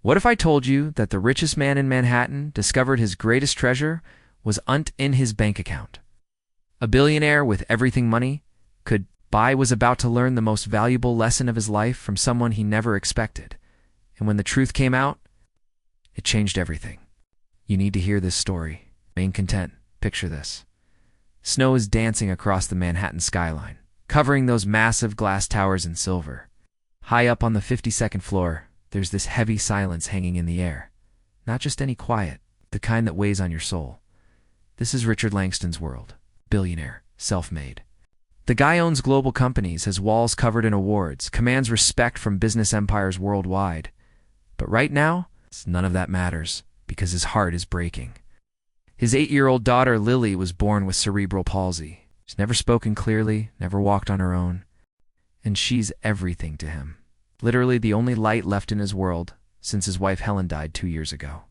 What if I told you that the richest man in Manhattan discovered his greatest treasure was in his bank account? A billionaire with everything money could buy was about to learn the most valuable lesson of his life from someone he never expected. And when the truth came out, it changed everything. You need to hear this story. Main content. Picture this. Snow is dancing across the Manhattan skyline, covering those massive glass towers in silver. High up on the 52nd floor, there's this heavy silence hanging in the air. Not just any quiet, the kind that weighs on your soul. This is Richard Langston's world. Billionaire, self-made. The guy owns global companies, has walls covered in awards, commands respect from business empires worldwide. But right now, none of that matters, because his heart is breaking. His 8-year-old daughter, Lily, was born with cerebral palsy. She's never spoken clearly, never walked on her own. And she's everything to him. Literally the only light left in his world since his wife Helen died 2 years ago.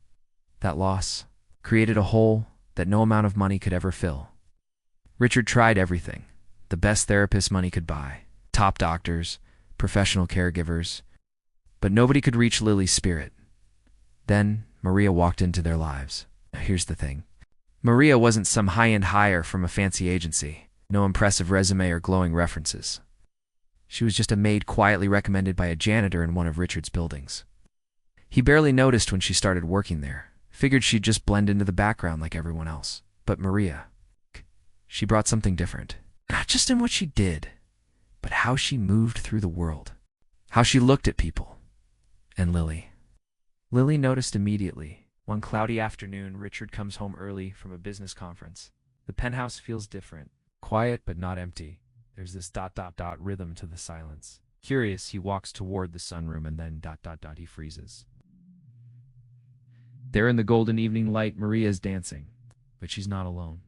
That loss created a hole that no amount of money could ever fill. Richard tried everything. The best therapists money could buy, top doctors, professional caregivers. But nobody could reach Lily's spirit. Then Maria walked into their lives. Now here's the thing. Maria wasn't some high-end hire from a fancy agency. No impressive resume or glowing references. She was just a maid quietly recommended by a janitor in one of Richard's buildings. He barely noticed when she started working there. Figured she'd just blend into the background like everyone else. But Maria, she brought something different. Not just in what she did, but how she moved through the world. How she looked at people. And Lily. Lily noticed immediately. One cloudy afternoon, Richard comes home early from a business conference. The penthouse feels different. Quiet but not empty. There's this ... rhythm to the silence. Curious, he walks toward the sunroom and then ... he freezes. There in the golden evening light, Maria is dancing. But she's not alone.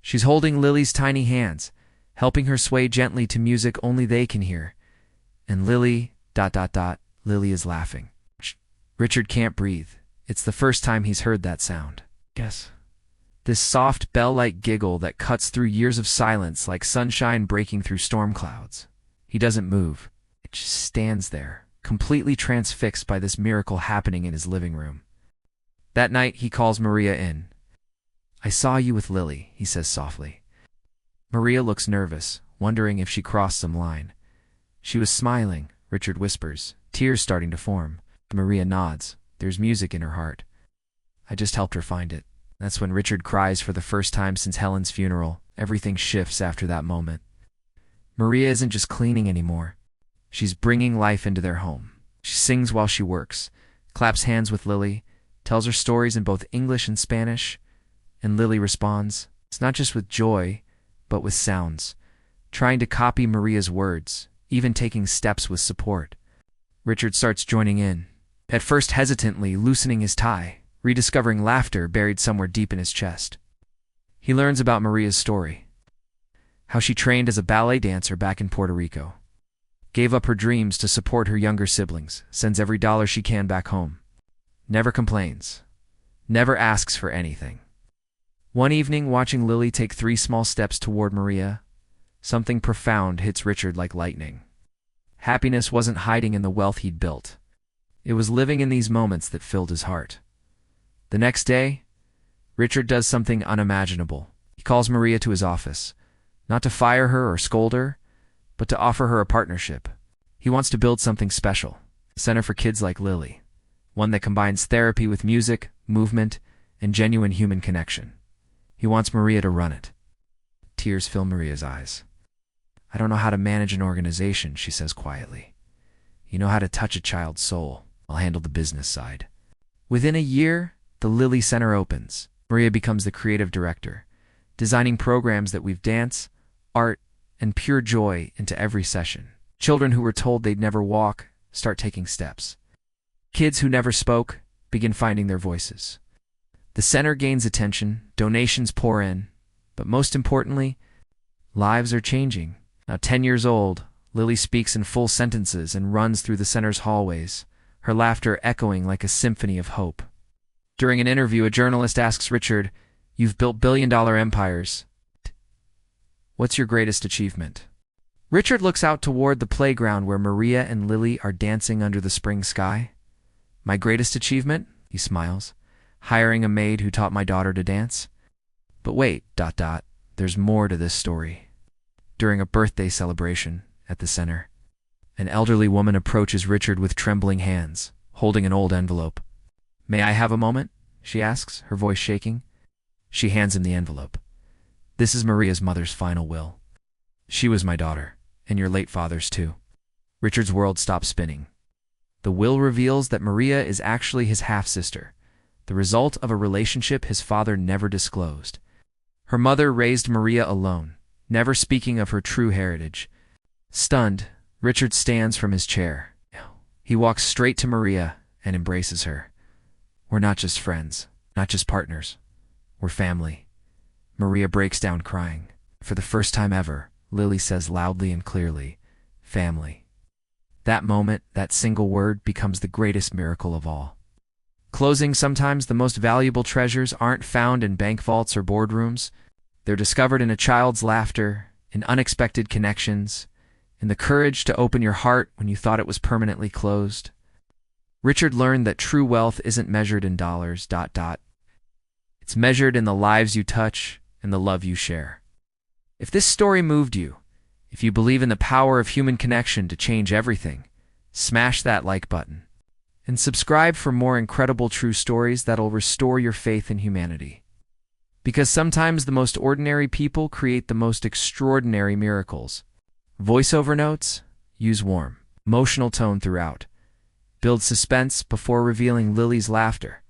She's holding Lily's tiny hands, helping her sway gently to music only they can hear. And Lily ... Lily is laughing. Richard can't breathe. It's the first time he's heard that sound. Yes. This soft, bell-like giggle that cuts through years of silence like sunshine breaking through storm clouds. He doesn't move. It just stands there, completely transfixed by this miracle happening in his living room. That night, he calls Maria in. "I saw you with Lily," he says softly. Maria looks nervous, wondering if she crossed some line. "She was smiling," Richard whispers, tears starting to form. Maria nods. There's music in her heart. "I just helped her find it." That's when Richard cries for the first time since Helen's funeral. Everything shifts after that moment. Maria isn't just cleaning anymore. She's bringing life into their home. She sings while she works, claps hands with Lily, tells her stories in both English and Spanish, and Lily responds. It's not just with joy, but with sounds, trying to copy Maria's words, even taking steps with support. Richard starts joining in, at first hesitantly, loosening his tie, rediscovering laughter buried somewhere deep in his chest. He learns about Maria's story, how she trained as a ballet dancer back in Puerto Rico, gave up her dreams to support her younger siblings, sends every dollar she can back home, never complains, never asks for anything. One evening, watching Lily take 3 small steps toward Maria, something profound hits Richard like lightning. Happiness wasn't hiding in the wealth he'd built. It was living in these moments that filled his heart. The next day, Richard does something unimaginable. He calls Maria to his office, not to fire her or scold her, but to offer her a partnership. He wants to build something special, a center for kids like Lily, one that combines therapy with music, movement, and genuine human connection. He wants Maria to run it. Tears fill Maria's eyes. "I don't know how to manage an organization," she says quietly. "You know how to touch a child's soul. I'll handle the business side." Within a year, the Lily Center opens. Maria becomes the creative director, designing programs that weave dance, art, and pure joy into every session. Children who were told they'd never walk start taking steps. Kids who never spoke begin finding their voices. The center gains attention, donations pour in, but most importantly, lives are changing. Now 10 years old, Lily speaks in full sentences and runs through the center's hallways, her laughter echoing like a symphony of hope. During an interview, a journalist asks Richard, "You've built billion-dollar empires. What's your greatest achievement?" Richard looks out toward the playground where Maria and Lily are dancing under the spring sky. My greatest achievement? He smiles. Hiring a maid who taught my daughter to dance? But wait, there's more to this story. During a birthday celebration at the center, an elderly woman approaches Richard with trembling hands, holding an old envelope. May I have a moment? She asks, her voice shaking. She hands him the envelope. This is Maria's mother's final will. She was my daughter, and your late father's too. Richard's world stops spinning. The will reveals that Maria is actually his half-sister, the result of a relationship his father never disclosed. Her mother raised Maria alone, never speaking of her true heritage. Stunned, Richard stands from his chair. He walks straight to Maria and embraces her. We're not just friends, not just partners. We're family. Maria breaks down crying. For the first time ever, Lily says loudly and clearly, family. That moment, that single word, becomes the greatest miracle of all. Closing, sometimes the most valuable treasures aren't found in bank vaults or boardrooms. They're discovered in a child's laughter, in unexpected connections, in the courage to open your heart when you thought it was permanently closed. Richard learned that true wealth isn't measured in dollars. It's measured in the lives you touch and the love you share. If this story moved you, if you believe in the power of human connection to change everything, smash that like button. And subscribe for more incredible true stories that'll restore your faith in humanity. Because sometimes the most ordinary people create the most extraordinary miracles. Voiceover notes? Use warm, emotional tone throughout. Build suspense before revealing Lily's laughter.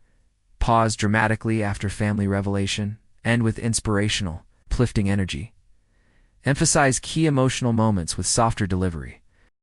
Pause dramatically after family revelation. End with inspirational, uplifting energy. Emphasize key emotional moments with softer delivery.